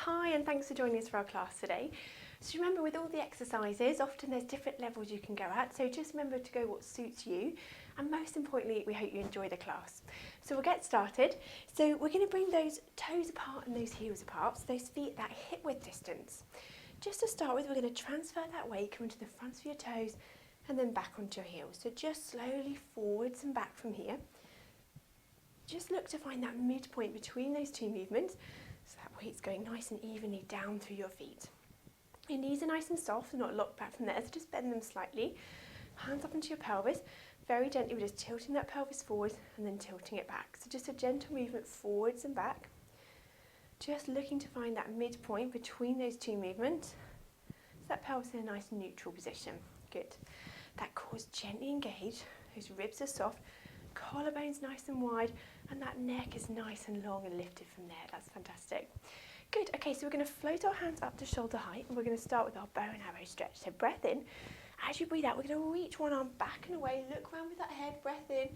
Hi, and thanks for joining us for our class today. So remember, with all the exercises, often there's different levels you can go at, so just remember to go what suits you, and most importantly, we hope you enjoy the class. So we'll get started. So we're going to bring those toes apart and those heels apart, so those feet that hip width distance. Just to start with, we're going to transfer that weight coming to the fronts of your toes and then back onto your heels. So just slowly forwards and back from here. Just look to find that midpoint between those two movements, so that weight's going nice and evenly down through your feet. Your knees are nice and soft and not locked back from there, so just bend them slightly. Hands up into your pelvis. Very gently, we're just tilting that pelvis forward and then tilting it back. So just a gentle movement forwards and back. Just looking to find that midpoint between those two movements. So that pelvis in a nice neutral position. Good. That core's gently engaged. Those ribs are soft. Collarbone's nice and wide, and that neck is nice and long and lifted from there. That's fantastic. Good. Okay, so we're going to float our hands up to shoulder height, and we're going to start with our bow and arrow stretch. So breath in. As you breathe out, we're going to reach one arm back and away. Look around with that head. Breath in.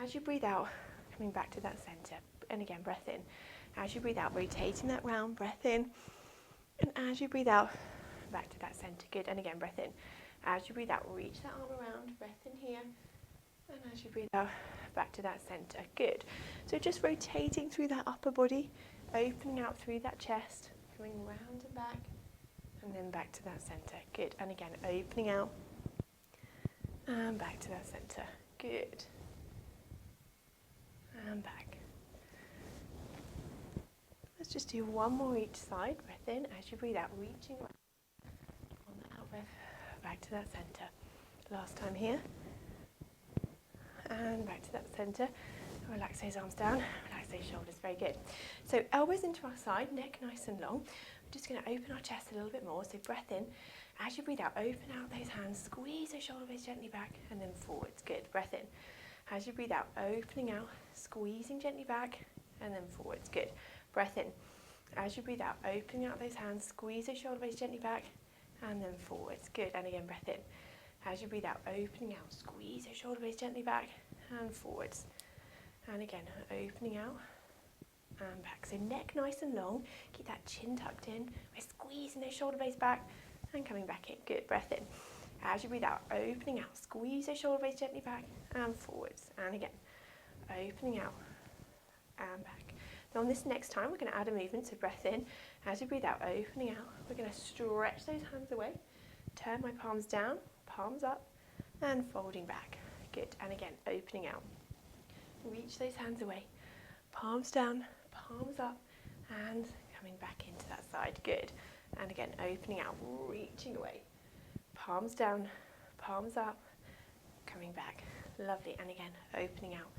As you breathe out, coming back to that centre. And again, breath in. As you breathe out, rotating that round. Breath in. And as you breathe out, back to that centre. Good. And again, breath in. As you breathe out, reach that arm around. Breath in here. And as you breathe out, back to that centre. Good. So just rotating through that upper body, opening out through that chest, coming round and back, and then back to that centre. Good. And again, opening out, and back to that centre. Good. And back. Let's just do one more each side. Breath in. As you breathe out, reaching on the out breath, back to that centre. Last time here. And back to that centre. Relax those arms down, relax those shoulders, very good. So elbows into our side, neck nice and long. We're just going to open our chest a little bit more, so breath in. As you breathe out, open out those hands, squeeze those shoulder blades gently back and then forwards, good. Breath in. As you breathe out, opening out, squeezing gently back and then forwards, good. Breath in. As you breathe out, opening out those hands, squeeze those shoulder blades gently back and then forwards, good. And again, breath in. As you breathe out, opening out, squeeze your shoulder blades gently back and forwards. And again, opening out and back. So neck nice and long. Keep that chin tucked in. We're squeezing those shoulder blades back and coming back in. Good, breath in. As you breathe out, opening out, squeeze those shoulder blades gently back and forwards. And again, opening out and back. Now on this next time, we're going to add a movement. So breath in. As you breathe out, opening out, we're going to stretch those hands away. Turn my palms down. Palms up and folding back. Good. And again, opening out. Reach those hands away. Palms down, palms up, and coming back into that side. Good. And again, opening out, reaching away. Palms down, palms up, coming back. Lovely. And again, opening out.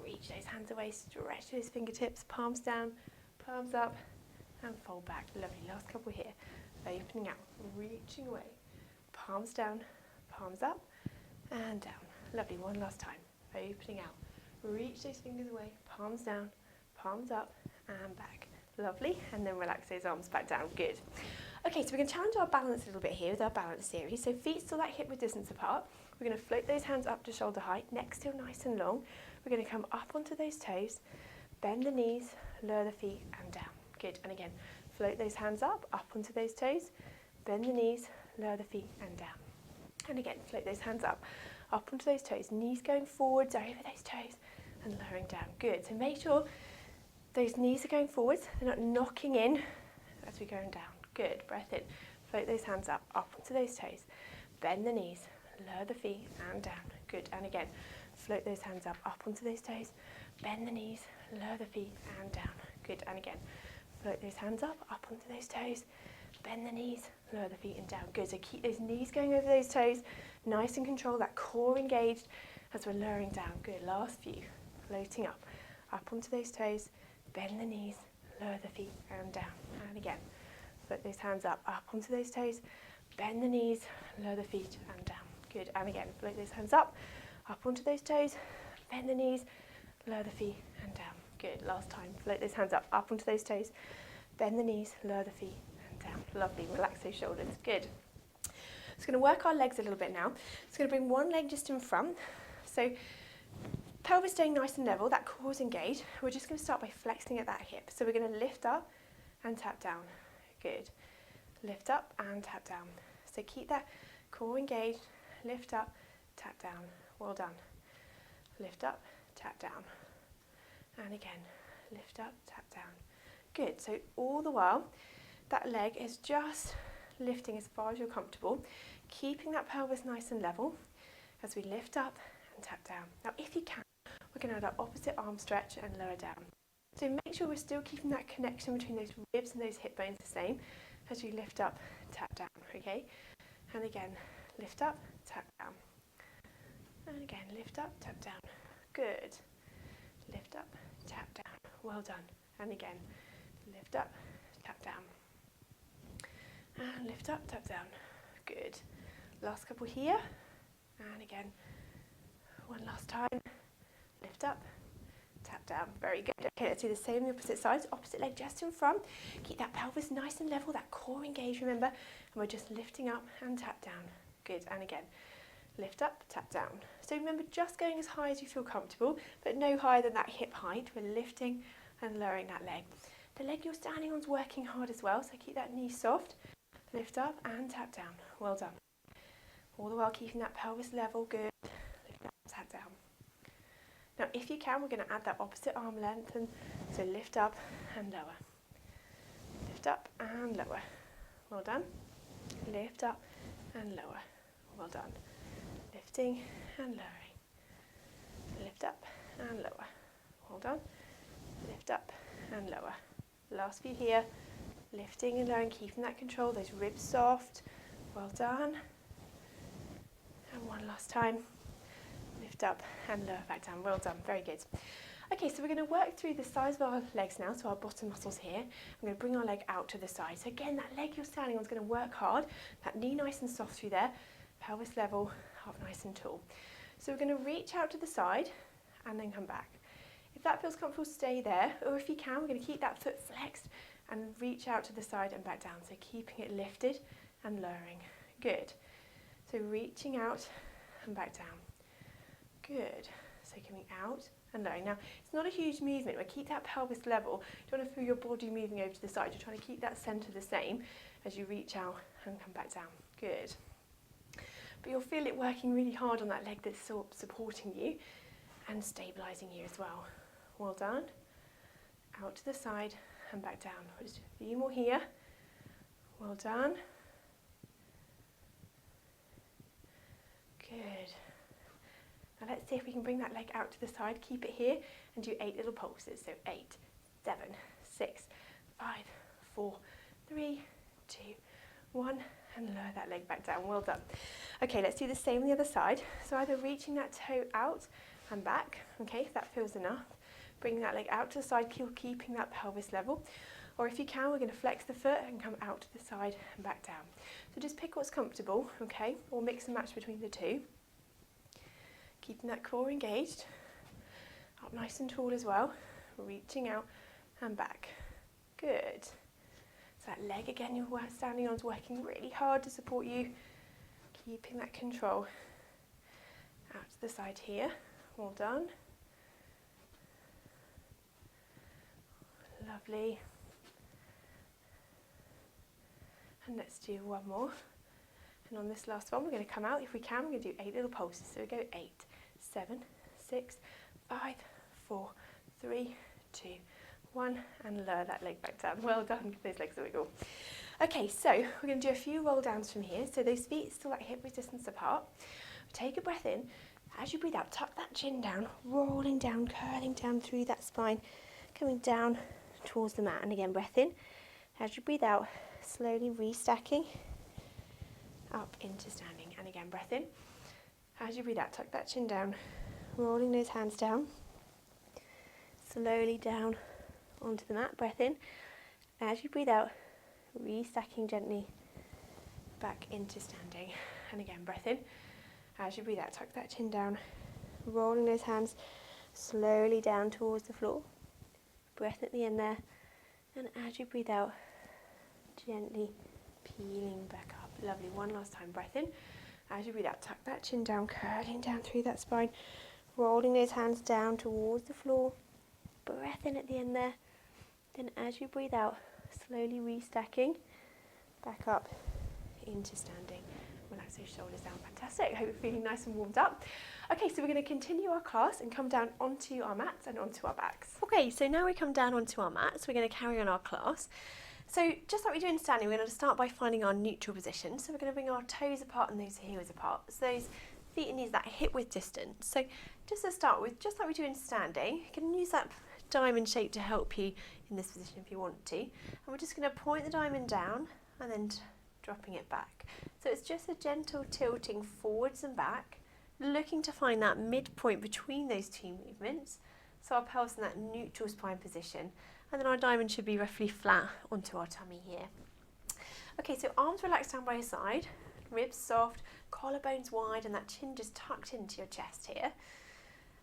Reach those hands away, stretch those fingertips, palms down, palms up, and fold back. Lovely. Last couple here. Opening out, reaching away. Palms down, palms up and down. Lovely, one last time. Opening out. Reach those fingers away, palms down, palms up and back. Lovely, and then relax those arms back down. Good. Okay, so we're going to challenge our balance a little bit here with our balance series. So feet still that hip width distance apart. We're going to float those hands up to shoulder height, neck still nice and long. We're going to come up onto those toes, bend the knees, lower the feet and down. Good, and again, float those hands up onto those toes, bend the knees, lower the feet and down. And again, float those hands up onto those toes, knees going forwards over those toes and lowering down. Good. So make sure those knees are going forwards, they're not knocking in as we're going down. Good. Breath in. Float those hands up onto those toes, bend the knees, lower the feet and down. Good. And again, float those hands up onto those toes, bend the knees, lower the feet and down. Good. And again, float those hands up onto those toes, bend the knees, lower the feet and down. Good, so keep those knees going over those toes, nice and controlled, that core engaged as we're lowering down. Good, last few, floating up onto those toes, bend the knees, lower the feet and down. And again, float those hands up onto those toes, bend the knees, lower the feet and down. Good, and again, float those hands up onto those toes, bend the knees, lower the feet and down. Good, last time, float those hands up onto those toes, bend the knees, lower the feet down. Lovely, relax those shoulders. Good. It's going to work our legs a little bit now. It's going to bring one leg just in front. So pelvis staying nice and level, that core's engaged. We're just going to start by flexing at that hip. So we're going to lift up and tap down. Good. Lift up and tap down. So keep that core engaged. Lift up, tap down. Well done. Lift up, tap down. And again, lift up, tap down. Good. So all the while, that leg is just lifting as far as you're comfortable, keeping that pelvis nice and level as we lift up and tap down. Now, if you can, we're going to add our opposite arm stretch and lower down. So make sure we're still keeping that connection between those ribs and those hip bones the same as you lift up, tap down, okay? And again, lift up, tap down. And again, lift up, tap down. Good. Lift up, tap down. Well done. And again, lift up, tap down. And lift up, tap down. Good. Last couple here. And again, one last time. Lift up, tap down. Very good. Okay, let's do the same on the opposite side. Opposite leg just in front. Keep that pelvis nice and level, that core engaged, remember. And we're just lifting up and tap down. Good. And again, lift up, tap down. So remember, just going as high as you feel comfortable, but no higher than that hip height. We're lifting and lowering that leg. The leg you're standing on is working hard as well, so keep that knee soft. Lift up and tap down. Well done. All the while keeping that pelvis level. Good. Lift up, tap down. Now, if you can, we're going to add that opposite arm lengthen. So lift up and lower. Lift up and lower. Well done. Lift up and lower. Well done. Lifting and lowering. Lift up and lower. Well done. Lift up and lower. Last few here. Lifting and lowering, keeping that control, those ribs soft. Well done. And one last time. Lift up and lower back down. Well done. Very good. Okay, so we're going to work through the size of our legs now, so our bottom muscles here. I'm going to bring our leg out to the side. So again, that leg you're standing on is going to work hard. That knee nice and soft through there. Pelvis level, heart nice and tall. So we're going to reach out to the side and then come back. If that feels comfortable, stay there. Or if you can, we're going to keep that foot flexed and reach out to the side and back down. So keeping it lifted and lowering. Good. So reaching out and back down. Good. So coming out and lowering. Now, it's not a huge movement. We keep that pelvis level. You don't want to feel your body moving over to the side. You're trying to keep that centre the same as you reach out and come back down. Good. But you'll feel it working really hard on that leg that's supporting you and stabilising you as well. Well done. Out to the side and back down. Just a few more here. Well done. Good. Now let's see if we can bring that leg out to the side. Keep it here and do 8 little pulses. So 8, 7, 6, 5, 4, 3, 2, 1, and lower that leg back down. Well done. Okay, let's do the same on the other side. So either reaching that toe out and back, okay, if that feels enough. Bring that leg out to the side, keeping that pelvis level. Or if you can, we're going to flex the foot and come out to the side and back down. So just pick what's comfortable, okay, or mix and match between the two. Keeping that core engaged. Up nice and tall as well. Reaching out and back. Good. So that leg again you're standing on is working really hard to support you. Keeping that control. Out to the side here. Well done. Lovely. And let's do one more. And on this last one, we're going to come out. If we can, we're going to do 8 little pulses. So we go 8, 7, 6, 5, 4, 3, 2, 1, and lower that leg back down. Well done. Give those legs a wiggle. Okay, so we're going to do a few roll downs from here. So those feet still like hip distance apart. Take a breath in. As you breathe out, tuck that chin down, rolling down, curling down through that spine, coming down towards the mat. And again, breath in. As you breathe out, slowly restacking up into standing. And again, breath in. As you breathe out, tuck that chin down, rolling those hands down, slowly down onto the mat. Breath in. As you breathe out, restacking gently back into standing. And again, breath in. As you breathe out, tuck that chin down, rolling those hands slowly down towards the floor. Breath at the end there. And as you breathe out, gently peeling back up. Lovely. One last time. Breath in. As you breathe out, tuck that chin down, curling down through that spine, rolling those hands down towards the floor. Breath in at the end there. Then as you breathe out, slowly restacking back up into standing. Relax those shoulders down. Fantastic. I hope you're feeling nice and warmed up. Okay, so we're going to continue our class and come down onto our mats and onto our backs. Okay, so now we come down onto our mats, we're going to carry on our class. So just like we do in standing, we're going to start by finding our neutral position. So we're going to bring our toes apart and those heels apart. So those feet and knees that hip width distance. So just to start with, just like we do in standing, you can use that diamond shape to help you in this position if you want to. And we're just going to point the diamond down and then dropping it back. So it's just a gentle tilting forwards and back, looking to find that midpoint between those two movements. So our pelvis in that neutral spine position, and then our diamond should be roughly flat onto our tummy here. Okay, so arms relaxed down by your side, ribs soft, collarbones wide, and that chin just tucked into your chest here.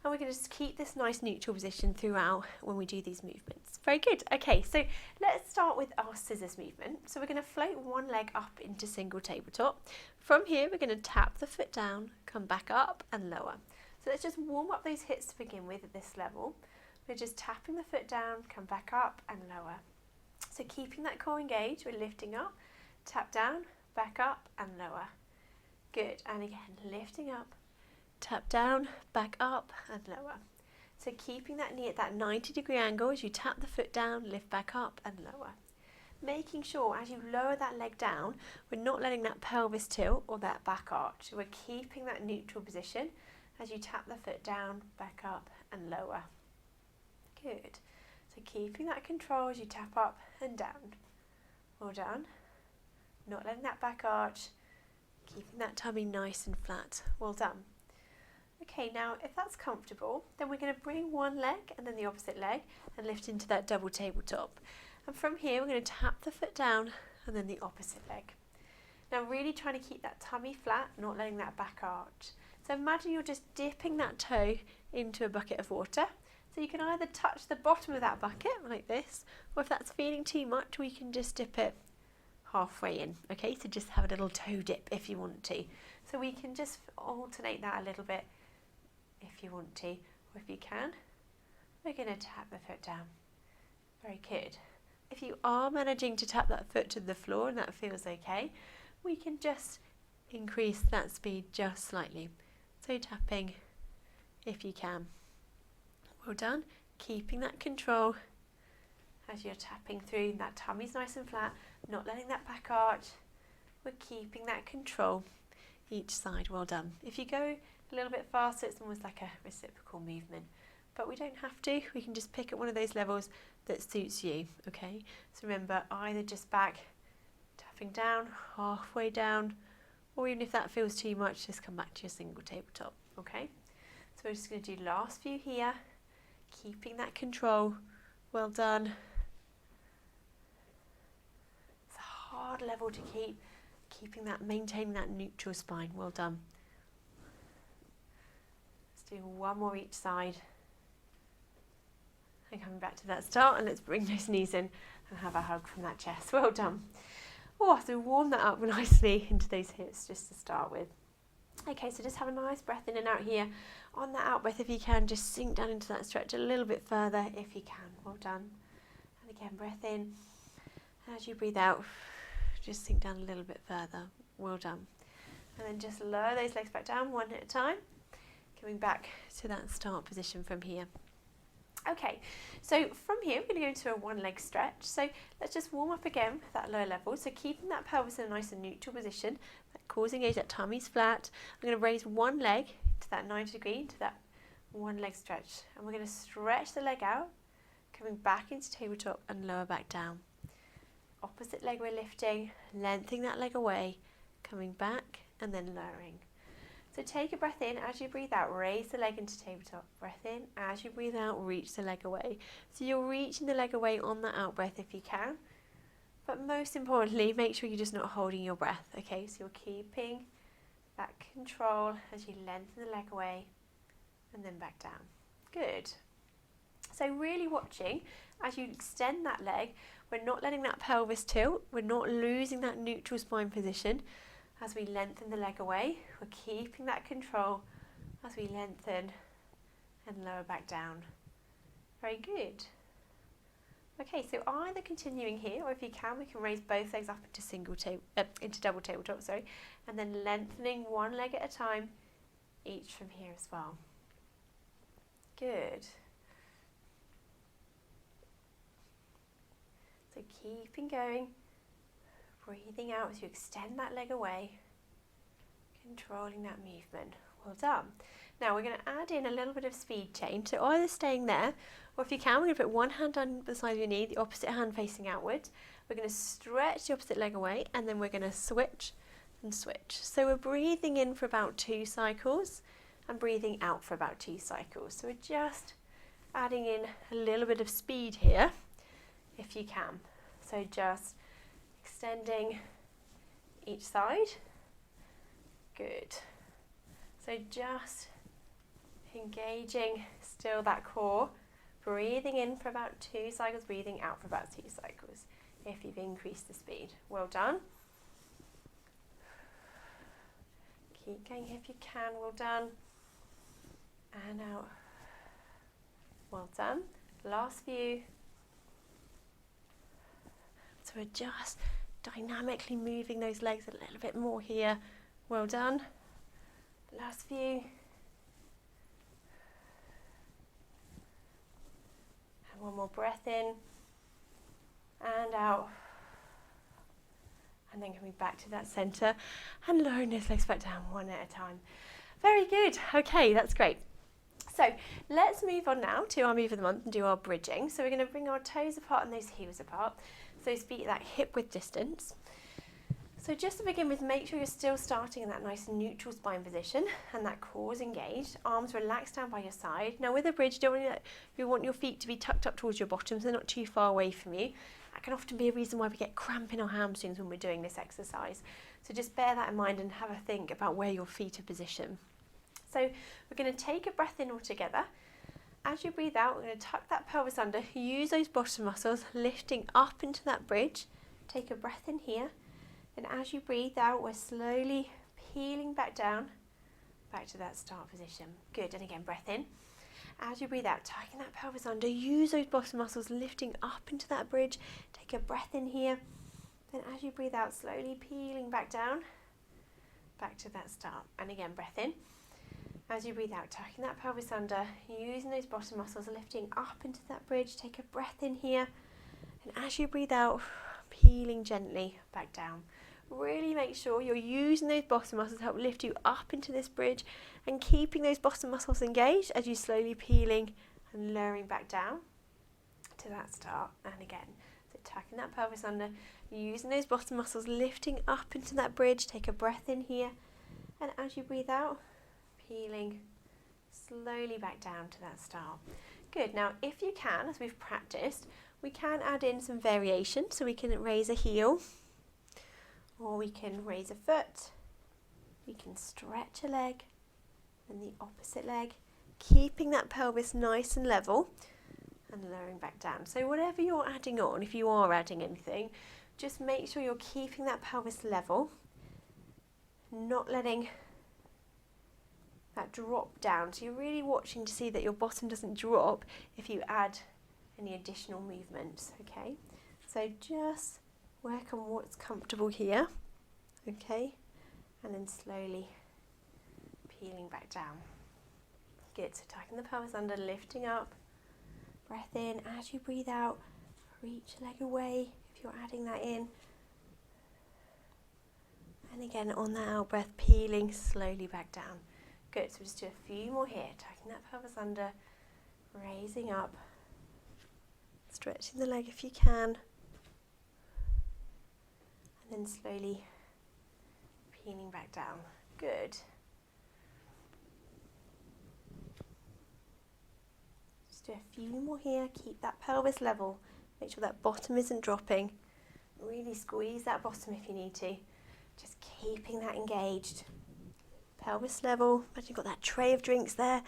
And we're going to just keep this nice neutral position throughout when we do these movements. Very good. Okay, so let's start with our scissors movement. So we're going to float one leg up into single tabletop. From here, we're going to tap the foot down, come back up and lower. So let's just warm up those hips to begin with at this level. We're just tapping the foot down, come back up and lower. So keeping that core engaged, we're lifting up, tap down, back up and lower. Good. And again, lifting up, tap down, back up and lower. So keeping that knee at that 90-degree angle as you tap the foot down, lift back up and lower. Making sure as you lower that leg down, we're not letting that pelvis tilt or that back arch. We're keeping that neutral position as you tap the foot down, back up and lower. Good. So keeping that control as you tap up and down. Well done. Not letting that back arch. Keeping that tummy nice and flat. Well done. Okay, now if that's comfortable, then we're going to bring one leg and then the opposite leg and lift into that double tabletop. And from here, we're going to tap the foot down and then the opposite leg. Now really trying to keep that tummy flat, not letting that back arch. So imagine you're just dipping that toe into a bucket of water. So you can either touch the bottom of that bucket like this, or if that's feeling too much, we can just dip it halfway in. Okay, so just have a little toe dip if you want to. So we can just alternate that a little bit if you want to, or if you can, we're going to tap the foot down. Very good. If you are managing to tap that foot to the floor and that feels okay, we can just increase that speed just slightly. So tapping if you can. Well done. Keeping that control as you're tapping through. That tummy's nice and flat, not letting that back arch. We're keeping that control each side. Well done. If you go a little bit faster, it's almost like a reciprocal movement, but we don't have to. We can just pick at one of those levels that suits you. Okay, so remember, either just back, tapping down, halfway down, or even if that feels too much, just come back to your single tabletop. Okay, so we're just going to do last few here, keeping that control. Well done. It's a hard level to keep, keeping that, maintaining that neutral spine. Well done. Do one more each side and coming back to that start, and let's bring those knees in and have a hug from that chest. Well done. Oh, so warm that up nicely into those hips just to start with. Okay, so just have a nice breath in and out here. On that out breath, if you can, just sink down into that stretch a little bit further if you can. Well done. And again, breath in. As you breathe out, just sink down a little bit further. Well done. And then just lower those legs back down one at a time. Coming back to that start position from here. Okay, so from here we're going to go into a one leg stretch. So let's just warm up again at that lower level. So keeping that pelvis in a nice and neutral position, that core engaged, that tummy's flat. I'm going to raise one leg to that 90-degree, to that one leg stretch. And we're going to stretch the leg out, coming back into tabletop and lower back down. Opposite leg we're lifting, lengthening that leg away, coming back and then lowering. So take a breath in. As you breathe out, raise the leg into tabletop. Breath in. As you breathe out, reach the leg away. So you're reaching the leg away on that out breath if you can. But most importantly, make sure you're just not holding your breath. Okay, so you're keeping that control as you lengthen the leg away and then back down. Good. So really watching as you extend that leg. We're not letting that pelvis tilt. We're not losing that neutral spine position. As we lengthen the leg away, we're keeping that control as we lengthen and lower back down. Very good. Okay, so either continuing here, or if you can, we can raise both legs up into double tabletop, sorry, and then lengthening one leg at a time, each from here as well. Good. So keeping going, breathing out as you extend that leg away, controlling that movement. Well done. Now we're going to add in a little bit of speed change, so either staying there, or if you can, we're going to put one hand on the side of your knee, the opposite hand facing outwards. We're going to stretch the opposite leg away, and then we're going to switch and switch. So we're breathing in for about 2 cycles and breathing out for about 2 cycles. So we're just adding in a little bit of speed here, if you can. So just extending each side. Good. So just engaging still that core, breathing in for about 2 cycles, breathing out for about 2 cycles if you've increased the speed. Well done. Keep going if you can. Well done. And out. Well done. Last few. So we're just dynamically moving those legs a little bit more here. Well done. Last few. And one more breath in and out. And then coming back to that centre and lowering those legs back down one at a time. Very good. Okay, that's great. So let's move on now to our move of the month and do our bridging. So we're going to bring our toes apart and those heels apart. So those feet that hip width distance. So just to begin with, make sure you're still starting in that nice neutral spine position and that core is engaged. Arms relaxed down by your side. Now with a bridge, you want your feet to be tucked up towards your bottom so they're not too far away from you. That can often be a reason why we get cramp in our hamstrings when we're doing this exercise. So just bear that in mind and have a think about where your feet are positioned. So we're going to take a breath in all together. As you breathe out, we're going to tuck that pelvis under, use those bottom muscles, lifting up into that bridge. Take a breath in here. And as you breathe out, we're slowly peeling back down, back to that start position. Good, and again, breath in. As you breathe out, tucking that pelvis under, use those bottom muscles, lifting up into that bridge. Take a breath in here. Then as you breathe out, slowly peeling back down, back to that start. And again, breath in. As you breathe out, tucking that pelvis under, using those bottom muscles, lifting up into that bridge. Take a breath in here. And as you breathe out, peeling gently back down. Really make sure you're using those bottom muscles to help lift you up into this bridge and keeping those bottom muscles engaged as you slowly peeling and lowering back down to that start. And again, so tucking that pelvis under, using those bottom muscles, lifting up into that bridge. Take a breath in here. And as you breathe out, peeling slowly back down to that start. Good. Now, if you can, as we've practiced, we can add in some variation. So we can raise a heel, or we can raise a foot, we can stretch a leg, and the opposite leg, keeping that pelvis nice and level, and lowering back down. So whatever you're adding on, if you are adding anything, just make sure you're keeping that pelvis level, not letting that drop down. So you're really watching to see that your bottom doesn't drop if you add any additional movements, okay? So just work on what's comfortable here, okay? And then slowly peeling back down. Good, so tucking the pelvis under, lifting up, breath in. As you breathe out, reach a leg away if you're adding that in. And again, on that out breath, peeling slowly back down. Good, so just do a few more here. Tucking that pelvis under, raising up, stretching the leg if you can. And then slowly peeling back down. Good. Just do a few more here. Keep that pelvis level. Make sure that bottom isn't dropping. Really squeeze that bottom if you need to. Just keeping that engaged. Pelvis level. Imagine you've got that tray of drinks there.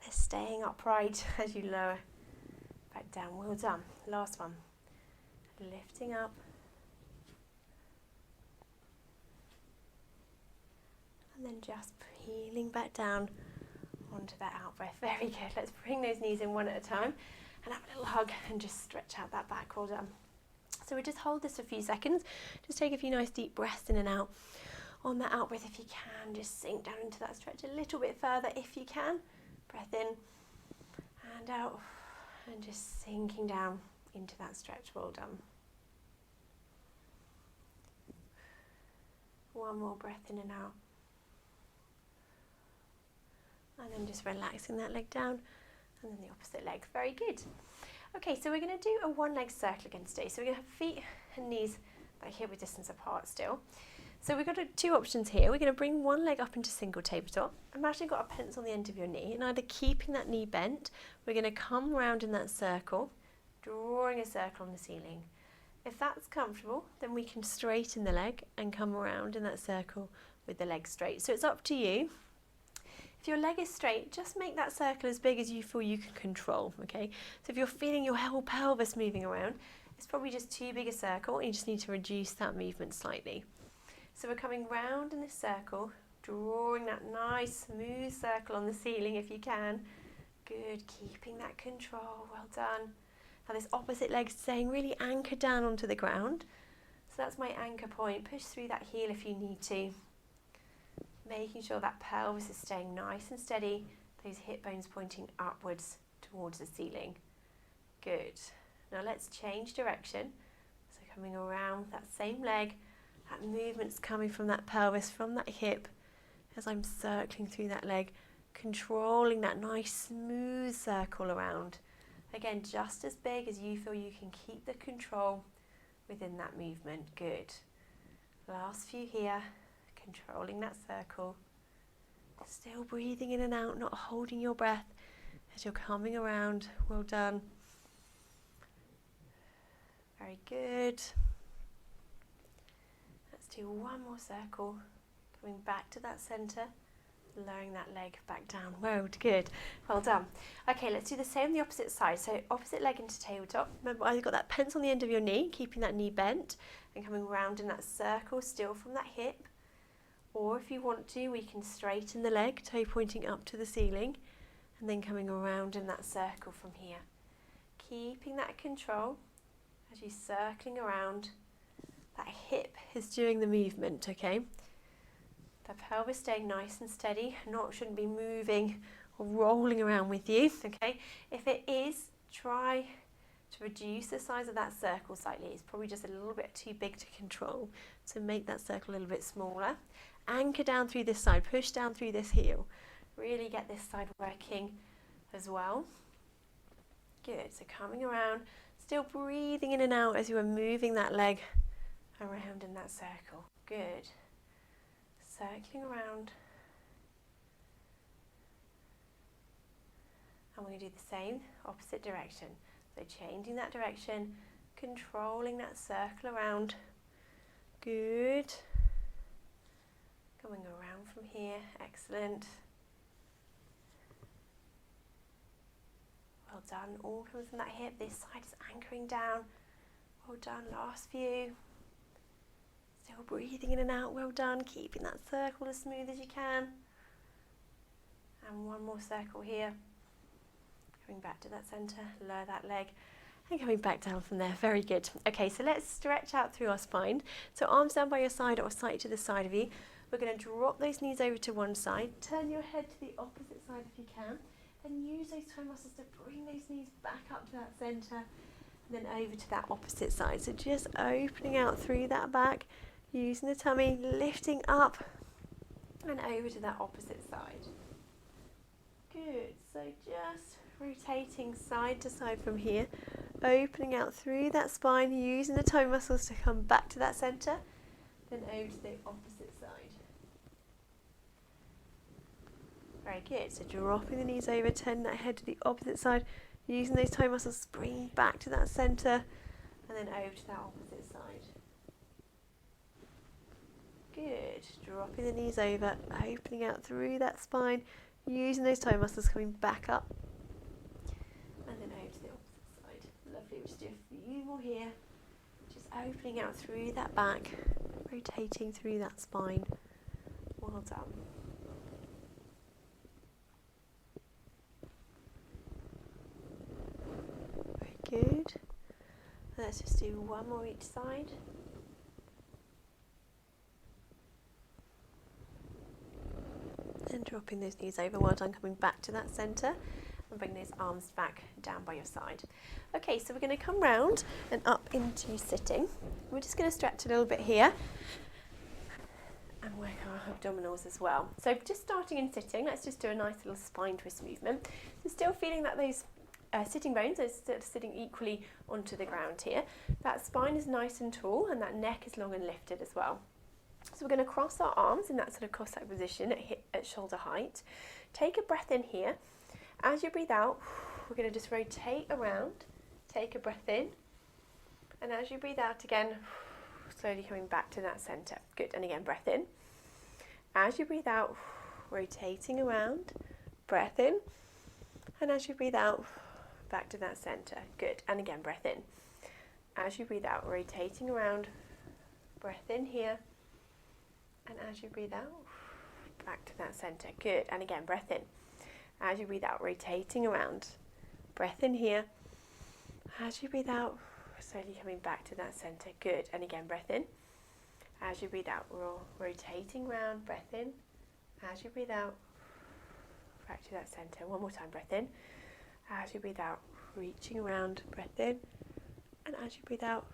They're staying upright as you lower back down. Well done. Last one. Lifting up. And then just peeling back down onto that out breath. Very good. Let's bring those knees in one at a time. and have a little hug and just stretch out that back. Well done. So we'll just hold this for a few seconds. Just take a few nice deep breaths in and out. On that out breath, if you can, just sink down into that stretch a little bit further if you can. Breath in and out, and just sinking down into that stretch. Well done. One more breath in and out. And then just relaxing that leg down, and then the opposite leg. Very good. Okay, so we're going to do a one leg circle again today. So we're going to have feet and knees like hip width distance apart still. So we've got two options here. We're going to bring one leg up into single tabletop. Imagine you've got a pencil on the end of your knee, and either keeping that knee bent, we're going to come round in that circle, drawing a circle on the ceiling. If that's comfortable, then we can straighten the leg and come around in that circle with the leg straight. So it's up to you. If your leg is straight, just make that circle as big as you feel you can control, okay? So if you're feeling your whole pelvis moving around, it's probably just too big a circle, and you just need to reduce that movement slightly. So we're coming round in this circle, drawing that nice smooth circle on the ceiling if you can. Good, keeping that control, well done. Now this opposite leg staying really anchored down onto the ground. So that's my anchor point. Push through that heel if you need to. Making sure that pelvis is staying nice and steady, those hip bones pointing upwards towards the ceiling. Good. Now let's change direction. So coming around that same leg, that movement's coming from that pelvis, from that hip, as I'm circling through that leg, controlling that nice smooth circle around. Again, just as big as you feel you can keep the control within that movement. Good. Last few here, controlling that circle. Still breathing in and out, not holding your breath as you're coming around. Well done. Very good. Let's do one more circle, coming back to that centre, lowering that leg back down. Well, good. Well done. Okay, let's do the same on the opposite side. So opposite leg into tabletop. Remember, I've got that pencil on the end of your knee, keeping that knee bent and coming round in that circle still from that hip. Or if you want to, we can straighten the leg, toe pointing up to the ceiling, and then coming around in that circle from here. Keeping that control as you're circling around. That hip is doing the movement, okay? The pelvis staying nice and steady, shouldn't be moving or rolling around with you, okay? If it is, try to reduce the size of that circle slightly. It's probably just a little bit too big to control, so make that circle a little bit smaller. Anchor down through this side, push down through this heel. Really get this side working as well. Good, so coming around, still breathing in and out as you are moving that leg around in that circle. Good. Circling around. And we're going to do the same, opposite direction. So changing that direction, controlling that circle around. Good. Coming around from here, excellent. Well done, all coming from that hip. This side is anchoring down. Well done, last few. Still breathing in and out, well done. Keeping that circle as smooth as you can. And one more circle here. Coming back to that centre, lower that leg. And coming back down from there, very good. Okay, so let's stretch out through our spine. So arms down by your side or slightly to the side of you. We're going to drop those knees over to one side. Turn your head to the opposite side if you can. And use those toe muscles to bring those knees back up to that centre. And then over to that opposite side. So just opening out through that back. Using the tummy, lifting up. And over to that opposite side. Good. So just rotating side to side from here. Opening out through that spine. Using the toe muscles to come back to that centre. Then over to the opposite side. Very good. So dropping the knees over, turning that head to the opposite side, using those toe muscles, bring back to that centre, and then over to that opposite side. Good. Dropping the knees over, opening out through that spine, using those toe muscles, coming back up, and then over to the opposite side. Lovely. We'll just do a few more here. Just opening out through that back, rotating through that spine. Well done. let's just do one more each side. And dropping those knees over. Well done, coming back to that centre. And bring those arms back down by your side. Okay, so we're going to come round and up into sitting. We're just going to stretch a little bit here and work our abdominals as well. So just starting in sitting, let's just do a nice little spine twist movement. So still feeling that those sitting bones are still sitting equally onto the ground here. That spine is nice and tall and that neck is long and lifted as well. So we're going to cross our arms in that sort of Cossack position at shoulder height. Take a breath in here. As you breathe out, we're going to just rotate around, take a breath in, and as you breathe out again, slowly coming back to that centre. Good, and again, breath in. As you breathe out, rotating around, breath in, and as you breathe out, back to that centre. Good, and again, breath in. As you breathe out, rotating around, breath in here, and as you breathe out, back to that centre. Good, and again, breath in. As you breathe out, rotating around, breath in here. As you breathe out, slowly coming back to that centre. Good, and again, breath in. As you breathe out, rotating around, breath in. As you breathe out, back to that centre. One more time, breath in. As you breathe out, reaching around, breath in. And as you breathe out,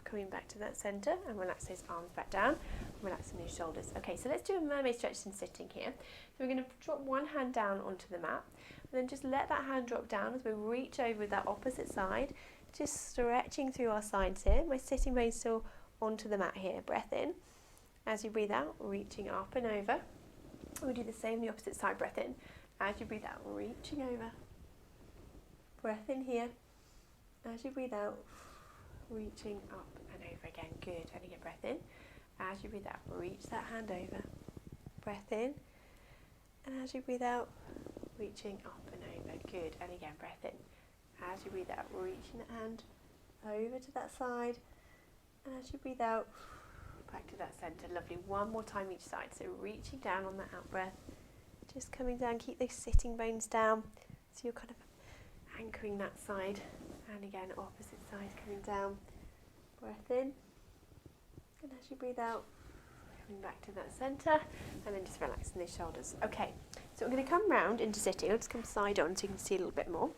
coming back to that centre, and relax those arms back down, relaxing those shoulders. Okay, so let's do a mermaid stretch in sitting here. So we're going to drop one hand down onto the mat, and then just let that hand drop down as we reach over that opposite side, just stretching through our sides here. My sitting bones still onto the mat here. Breath in. As you breathe out, reaching up and over. We'll do the same on the opposite side. Breath in. As you breathe out, reaching over. Breath in here. As you breathe out, reaching up and over again. Good. And again, breath in. As you breathe out, reach that hand over. Breath in. And as you breathe out, reaching up and over. Good. And again, breath in. As you breathe out, reaching that hand over to that side. And as you breathe out, back to that centre. Lovely. One more time each side. So reaching down on that out breath. Just coming down. Keep those sitting bones down. So you're kind of anchoring that side. And again, opposite side coming down. Breath in. And as you breathe out, coming back to that centre. And then just relaxing those shoulders. Okay, so we're going to come round into sitting. I'll just come side on so you can see a little bit more.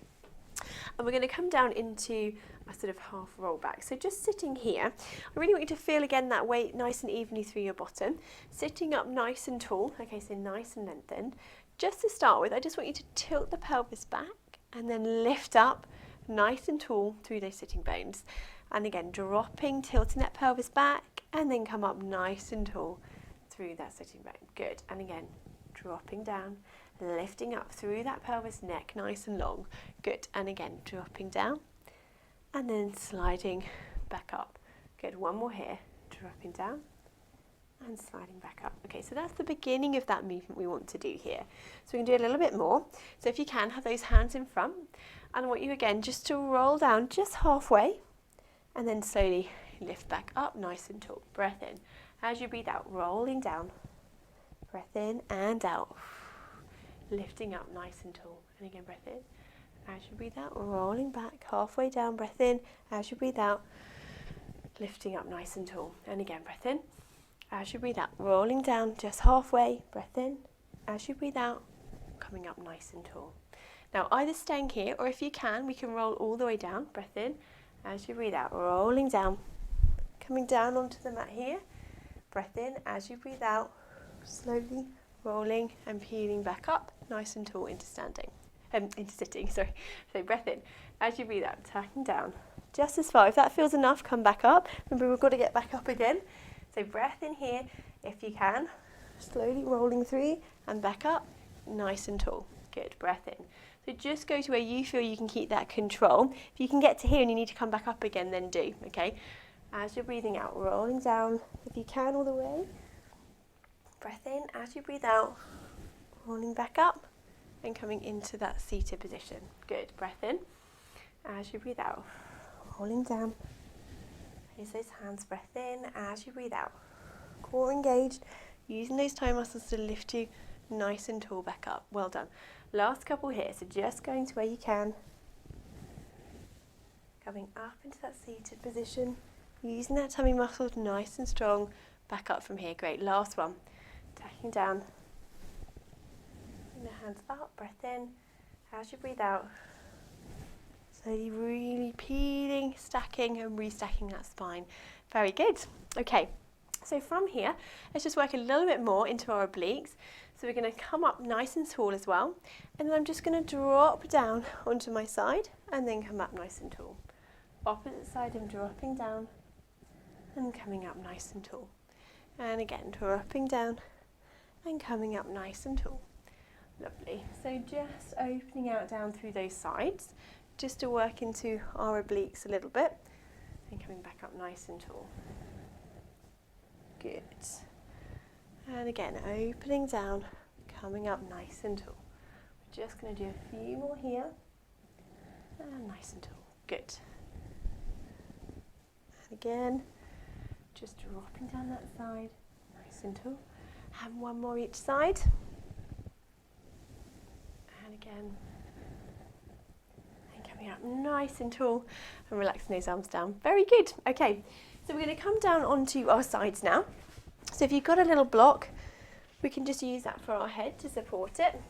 And we're going to come down into a sort of half roll back. So just sitting here, I really want you to feel again that weight nice and evenly through your bottom. Sitting up nice and tall. Okay, so nice and lengthened. Just to start with, I just want you to tilt the pelvis back and then lift up nice and tall through those sitting bones. And again, dropping, tilting that pelvis back, and then come up nice and tall through that sitting bone. Good. And again, dropping down, lifting up through that pelvis, neck nice and long. Good. And again, dropping down, and then sliding back up. Good. One more here. Dropping down, and sliding back up. Okay, so that's the beginning of that movement we want to do here. So we can do a little bit more. So if you can, have those hands in front. And I want you again just to roll down just halfway and then slowly lift back up nice and tall. Breath in. As you breathe out, rolling down. Breath in and out. Lifting up nice and tall. And again, breath in. As you breathe out, rolling back halfway down. Breath in. As you breathe out, lifting up nice and tall. And again, breath in. As you breathe out, rolling down just halfway. Breath in. As you breathe out, coming up nice and tall. Now, either staying here, or if you can, we can roll all the way down. Breath in. As you breathe out, rolling down. Coming down onto the mat here. Breath in. As you breathe out, slowly rolling and peeling back up, nice and tall into standing. Into sitting, sorry. So breath in. As you breathe out, tucking down. Just as far. If that feels enough, come back up. Remember, we've got to get back up again. So breath in here, if you can. Slowly rolling through and back up, nice and tall. Good. Breath in. So just go to where you feel you can keep that control. If you can get to here and you need to come back up again, then do, okay? As you're breathing out, rolling down, if you can all the way. Breath in, as you breathe out, rolling back up and coming into that seated position. Good. Breath in, as you breathe out, rolling down. Place those hands, breath in, as you breathe out. Core engaged, using those toe muscles to lift you nice and tall back up. Well done. Last couple here, so just going to where you can. Coming up into that seated position, using that tummy muscles nice and strong. Back up from here. Great. Last one. Tacking down. Bring the hands up. Breath in. As you breathe out, so you're really peeling, stacking and restacking that spine. Very good. Okay, so from here, let's just work a little bit more into our obliques. So we're going to come up nice and tall as well. And then I'm just going to drop down onto my side and then come up nice and tall. Opposite side, I'm dropping down and coming up nice and tall. And again, dropping down and coming up nice and tall. Lovely. So just opening out down through those sides, just to work into our obliques a little bit, and coming back up nice and tall. Good. And again, opening down, coming up nice and tall. We're just going to do a few more here, and nice and tall. Good. And again, just dropping down that side, nice and tall. And one more each side. Again, and coming up nice and tall and relaxing those arms down. Very good. Okay, so we're going to come down onto our sides now. So if you've got a little block, we can just use that for our head to support it,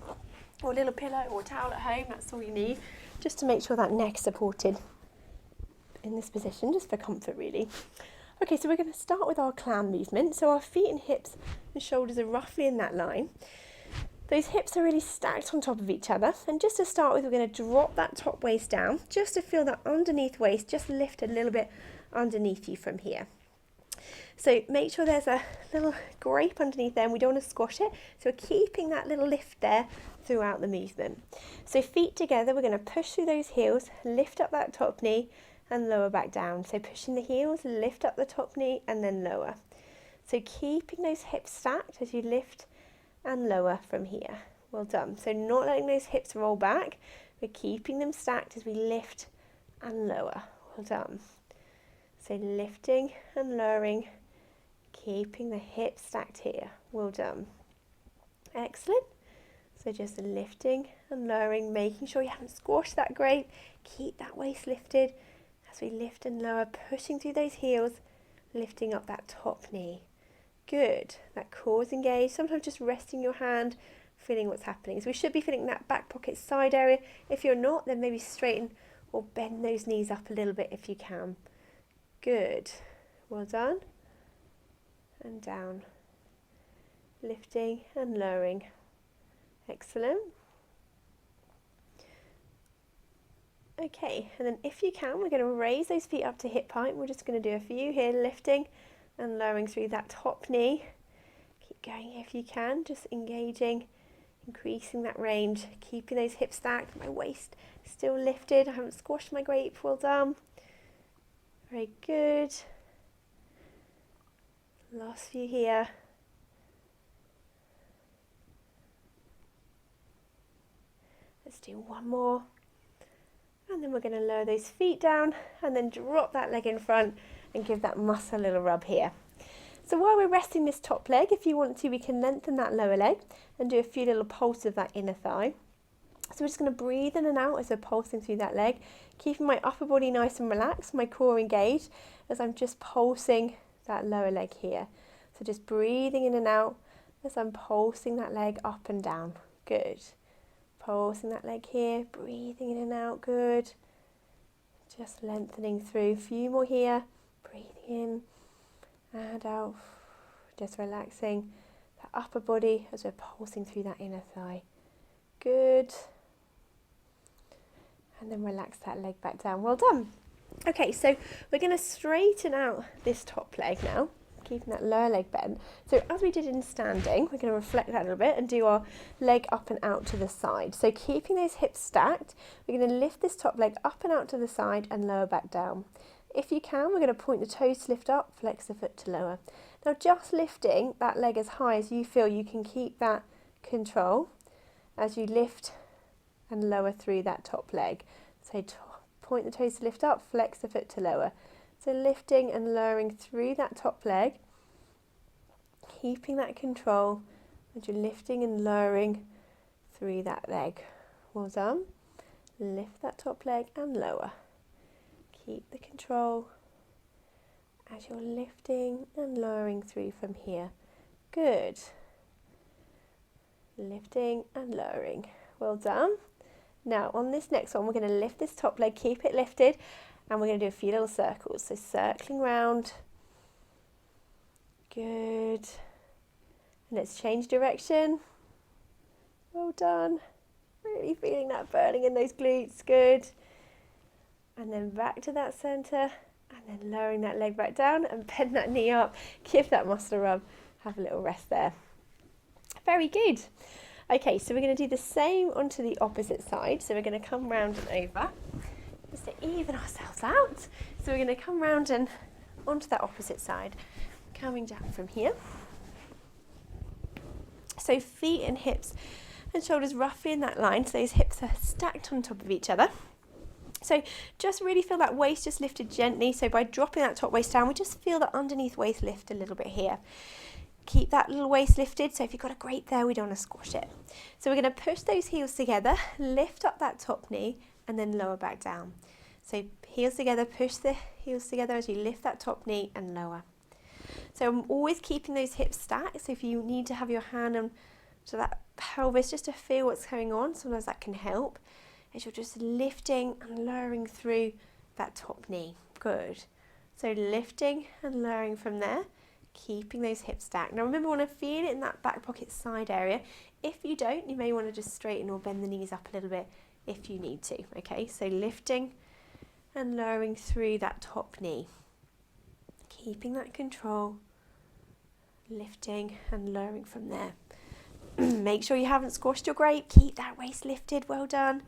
or a little pillow or towel at home. That's all you need, just to make sure that neck's supported in this position, just for comfort really. Okay, so we're going to start with our clam movement. So our feet and hips and shoulders are roughly in that line. Those hips are really stacked on top of each other, and just to start with, we're going to drop that top waist down just to feel that underneath waist just lift a little bit underneath you from here. So make sure there's a little grape underneath there, and we don't want to squash it, so we're keeping that little lift there throughout the movement. So feet together, we're going to push through those heels, lift up that top knee and lower back down. So pushing the heels, lift up the top knee and then lower. So keeping those hips stacked as you lift and lower from here. Well done. So not letting those hips roll back, we're keeping them stacked as we lift and lower. Well done. So lifting and lowering, keeping the hips stacked here. Well done. Excellent. So just lifting and lowering, making sure you haven't squashed that grape. Keep that waist lifted as we lift and lower, pushing through those heels, lifting up that top knee. Good. That core is engaged. Sometimes just resting your hand, feeling what's happening. So we should be feeling that back pocket side area. If you're not, then maybe straighten or bend those knees up a little bit if you can. Good. Well done. And down. Lifting and lowering. Excellent. Okay, and then if you can, we're going to raise those feet up to hip height. We're just going to do a few here, lifting and lowering through that top knee. Keep going if you can, just engaging, increasing that range, keeping those hips stacked, my waist still lifted. I haven't squashed my grape. Well done. Very good. Last few here. Let's do one more. And then we're going to lower those feet down and then drop that leg in front and give that muscle a little rub here. So while we're resting this top leg, if you want to, we can lengthen that lower leg and do a few little pulses of that inner thigh. So we're just going to breathe in and out as we're pulsing through that leg, keeping my upper body nice and relaxed, my core engaged, as I'm just pulsing that lower leg here. So just breathing in and out as I'm pulsing that leg up and down. Good. Pulsing that leg here, breathing in and out. Good. Just lengthening through. A few more here. Breathing in and out. Just relaxing that upper body as we're pulsing through that inner thigh. Good. And then relax that leg back down. Well done. Okay, so we're going to straighten out this top leg now, keeping that lower leg bent. So as we did in standing, we're going to reflect that a little bit and do our leg up and out to the side. So keeping those hips stacked, we're going to lift this top leg up and out to the side and lower back down. If you can, we're going to point the toes to lift up, flex the foot to lower. Now just lifting that leg as high as you feel you can keep that control as you lift and lower through that top leg. So point the toes to lift up, flex the foot to lower. So lifting and lowering through that top leg, keeping that control as you're lifting and lowering through that leg. Well done. Lift that top leg and lower. Keep the control as you're lifting and lowering through from here. Good. Lifting and lowering. Well done. Now on this next one, we're going to lift this top leg, keep it lifted, and we're going to do a few little circles. So circling round. Good. And let's change direction. Well done. Really feeling that burning in those glutes. Good. And then back to that centre, and then lowering that leg back down and bend that knee up. Give that muscle a rub. Have a little rest there. Very good. Okay, so we're going to do the same onto the opposite side. So we're going to come round and over just to even ourselves out. So we're going to come round and onto that opposite side, coming down from here. So feet and hips and shoulders roughly in that line. So those hips are stacked on top of each other. So just really feel that waist just lifted gently. So by dropping that top waist down, we just feel that underneath waist lift a little bit here. Keep that little waist lifted. So if you've got a grate there, we don't want to squash it. So we're going to push those heels together, lift up that top knee, and then lower back down. So heels together, push the heels together as you lift that top knee and lower. So I'm always keeping those hips stacked. So if you need to have your hand on to that pelvis just to feel what's going on, sometimes that can help. As you're just lifting and lowering through that top knee. Good. So lifting and lowering from there. Keeping those hips stacked. Now remember, we want to feel it in that back pocket side area. If you don't, you may want to just straighten or bend the knees up a little bit if you need to. Okay, so lifting and lowering through that top knee. Keeping that control. Lifting and lowering from there. Make sure you haven't squashed your grate. Keep that waist lifted. Well done.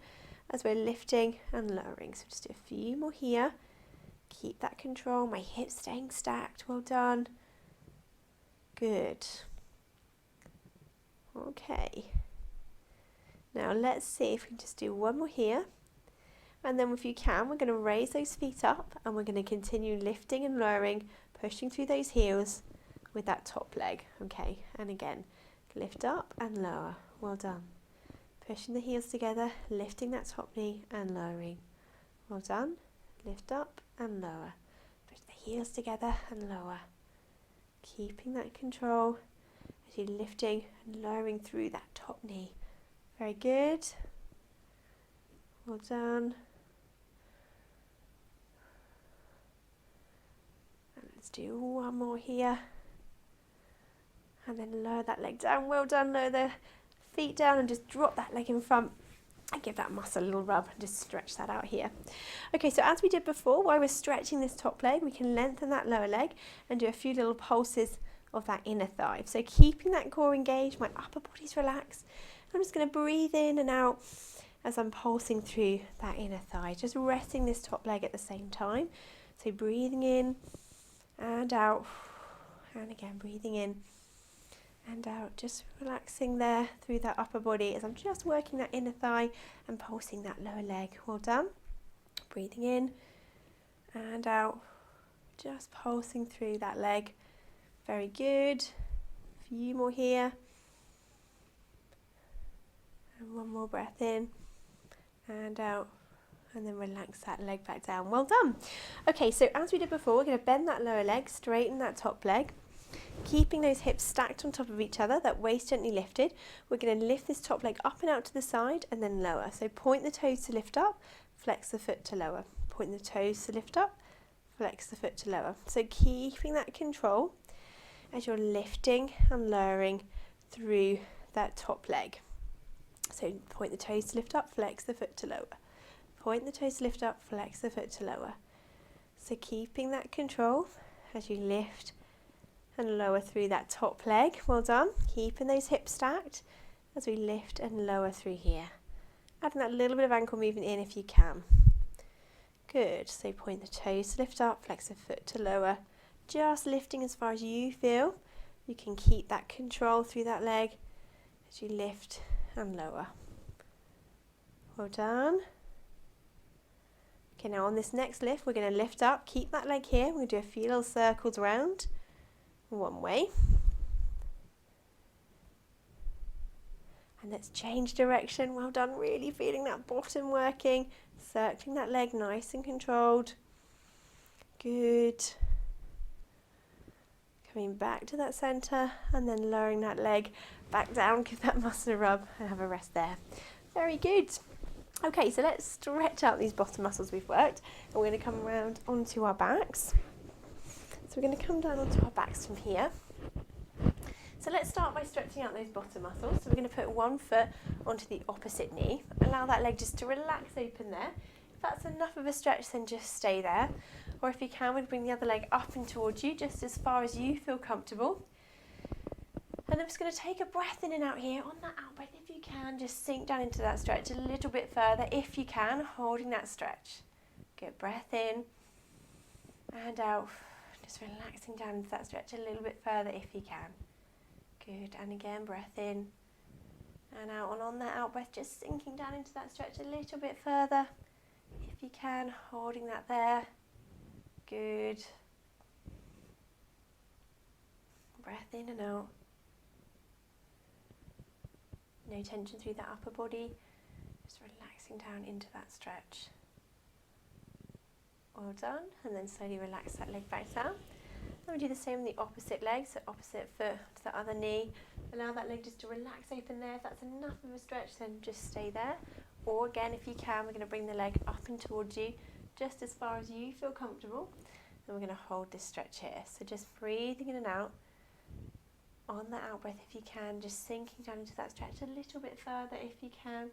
As we're lifting and lowering. So just do a few more here. Keep that control. My hips staying stacked. Well done. Good. Okay. Now let's see if we can just do one more here. And then if you can, we're going to raise those feet up and we're going to continue lifting and lowering, pushing through those heels with that top leg. Okay, and again, lift up and lower. Well done. Pushing the heels together, lifting that top knee and lowering. Well done. Lift up and lower. Push the heels together and lower. Keeping that control as you're lifting and lowering through that top knee. Very good. Well done. And let's do one more here. And then lower that leg down. Well done. Lower the feet down and just drop that leg in front and give that muscle a little rub and just stretch that out here. Okay, so as we did before, while we're stretching this top leg, we can lengthen that lower leg and do a few little pulses of that inner thigh. So keeping that core engaged, my upper body's relaxed. I'm just going to breathe in and out as I'm pulsing through that inner thigh, just resting this top leg at the same time. So breathing in and out, and again breathing in and out, just relaxing there through that upper body as I'm just working that inner thigh and pulsing that lower leg. Well done. Breathing in and out, just pulsing through that leg. Very good. A few more here. And one more breath in and out, and then relax that leg back down. Well done. Okay, so as we did before, we're going to bend that lower leg, straighten that top leg. Keeping those hips stacked on top of each other, that waist gently lifted. We're going to lift this top leg up and out to the side and then lower. So point the toes to lift up, flex the foot to lower. Point the toes to lift up, flex the foot to lower. So keeping that control as you're lifting and lowering through that top leg. So point the toes to lift up, flex the foot to lower. Point the toes to lift up, flex the foot to lower. So keeping that control as you lift and lower through that top leg. Well done. Keeping those hips stacked as we lift and lower through here. Adding that little bit of ankle movement in if you can. Good. So point the toes to lift up, flex the foot to lower. Just lifting as far as you feel. You can keep that control through that leg as you lift and lower. Well done. Okay, now on this next lift, we're going to lift up, keep that leg here. We're going to do a few little circles around. One way. And let's change direction. Well done. Really feeling that bottom working. Circling that leg nice and controlled. Good. Coming back to that centre and then lowering that leg back down, give that muscle a rub and have a rest there. Very good. Okay, so let's stretch out these bottom muscles we've worked and we're going to come around onto our backs. So we're going to come down onto our backs from here. So let's start by stretching out those bottom muscles. So we're going to put one foot onto the opposite knee. Allow that leg just to relax open there. If that's enough of a stretch, then just stay there. Or if you can, we'd bring the other leg up and towards you, just as far as you feel comfortable. And I'm just going to take a breath in and out here. On that out breath, if you can, just sink down into that stretch a little bit further, if you can, holding that stretch. Good, breath in and out. Just relaxing down into that stretch a little bit further if you can. Good, and again, breath in and out. And on that out breath, just sinking down into that stretch a little bit further, if you can, holding that there. Good. Breath in and out. No tension through that upper body. Just relaxing down into that stretch. Well done. And then slowly relax that leg back down. Then we do the same on the opposite leg, so opposite foot to the other knee. Allow that leg just to relax open there. If that's enough of a stretch, then just stay there. Or again, if you can, we're going to bring the leg up and towards you, just as far as you feel comfortable. And we're going to hold this stretch here. So just breathing in and out. On the out breath, if you can, just sinking down into that stretch a little bit further if you can.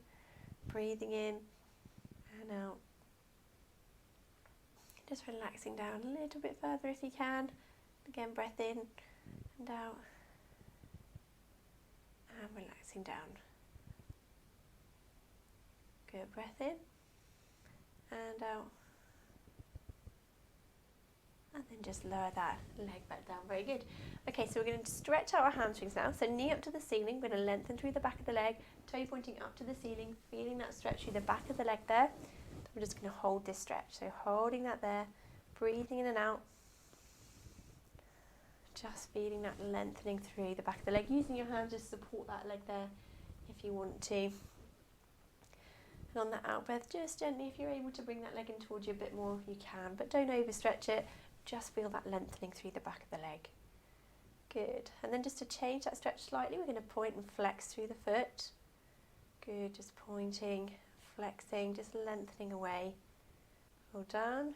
Breathing in and out. Just relaxing down a little bit further if you can. Again, breath in and out. And relaxing down. Good, breath in and out. And then just lower that leg back down. Very good. Okay, so we're going to stretch out our hamstrings now. So knee up to the ceiling. We're going to lengthen through the back of the leg. Toe pointing up to the ceiling. Feeling that stretch through the back of the leg there. We're just going to hold this stretch. So holding that there. Breathing in and out. Just feeling that lengthening through the back of the leg. Using your hands just support that leg there if you want to. And on that out breath, just gently, if you're able to bring that leg in towards you a bit more, you can. But don't overstretch it. Just feel that lengthening through the back of the leg. Good. And then just to change that stretch slightly, we're going to point and flex through the foot. Good. Just pointing, flexing, just lengthening away. Well done.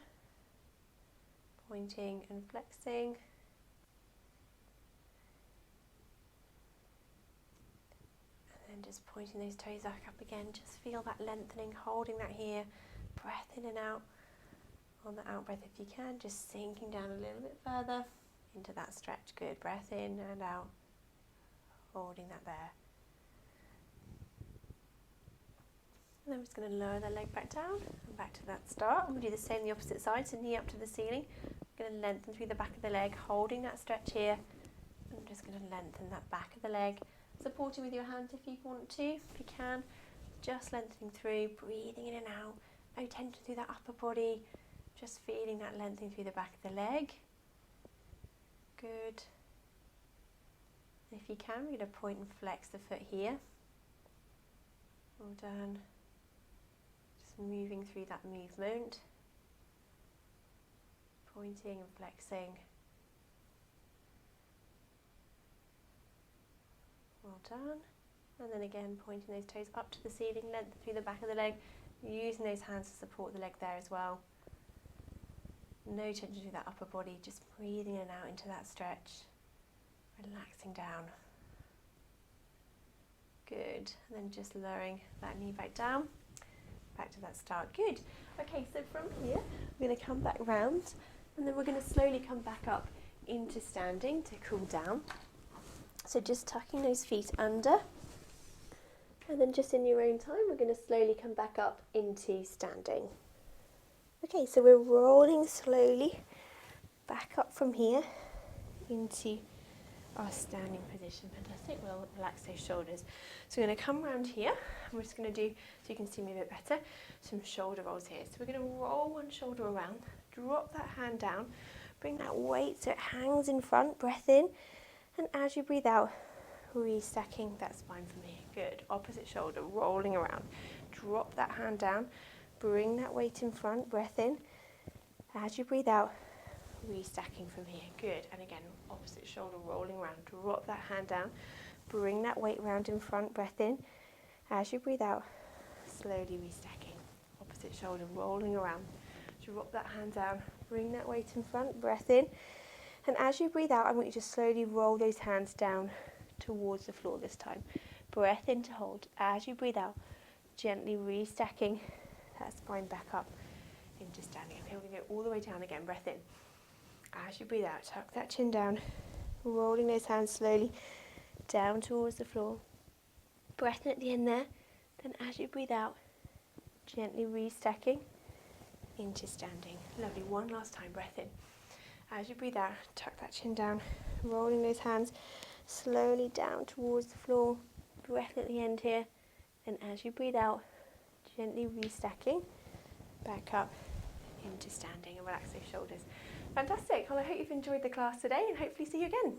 Pointing and flexing. And then just pointing those toes back up again. Just feel that lengthening, holding that here. Breath in and out. On the out breath, if you can, just sinking down a little bit further into that stretch. Good. Breath in and out. Holding that there. And then we're just going to lower the leg back down and back to that start. And we'll do the same on the opposite side, so knee up to the ceiling. We're going to lengthen through the back of the leg, holding that stretch here. And I'm just going to lengthen that back of the leg, supporting with your hands if you want to, if you can. Just lengthening through, breathing in and out. No tension through that upper body. Just feeling that lengthening through the back of the leg. Good. And if you can, we're going to point and flex the foot here. Well done. Just moving through that movement. Pointing and flexing. Well done. And then again, pointing those toes up to the ceiling, lengthen through the back of the leg, using those hands to support the leg there as well. No tension through that upper body, just breathing in and out into that stretch. Relaxing down. Good. And then just lowering that knee back down. Back to that start. Good. Okay, so from here, we're going to come back round and then we're going to slowly come back up into standing to cool down. So just tucking those feet under. And then just in your own time, we're going to slowly come back up into standing. Okay, so we're rolling slowly back up from here into our standing position. Fantastic. We'll relax those shoulders. So we're going to come around here. And we're just going to do, so you can see me a bit better, some shoulder rolls here. So we're going to roll one shoulder around, drop that hand down, bring that weight so it hangs in front, breath in, and as you breathe out, restacking that spine from here. Good. Opposite shoulder, rolling around. Drop that hand down, bring that weight in front, breath in. As you breathe out, restacking from here. Good. And again, opposite shoulder rolling around. Drop that hand down. Bring that weight round in front. Breath in. As you breathe out, slowly restacking. Opposite shoulder rolling around. Drop that hand down. Bring that weight in front. Breath in. And as you breathe out, I want you to slowly roll those hands down towards the floor this time. Breath in to hold. As you breathe out, gently restacking that spine back up into standing. Okay, we're going to go all the way down again. Breath in. As you breathe out, tuck that chin down, rolling those hands slowly down towards the floor. Breath in at the end there. Then as you breathe out, gently restacking into standing. Lovely. One last time. Breath in. As you breathe out, tuck that chin down, rolling those hands slowly down towards the floor. Breath at the end here. And as you breathe out, gently restacking back up into standing, and relax those shoulders. Fantastic. Well, I hope you've enjoyed the class today and hopefully see you again.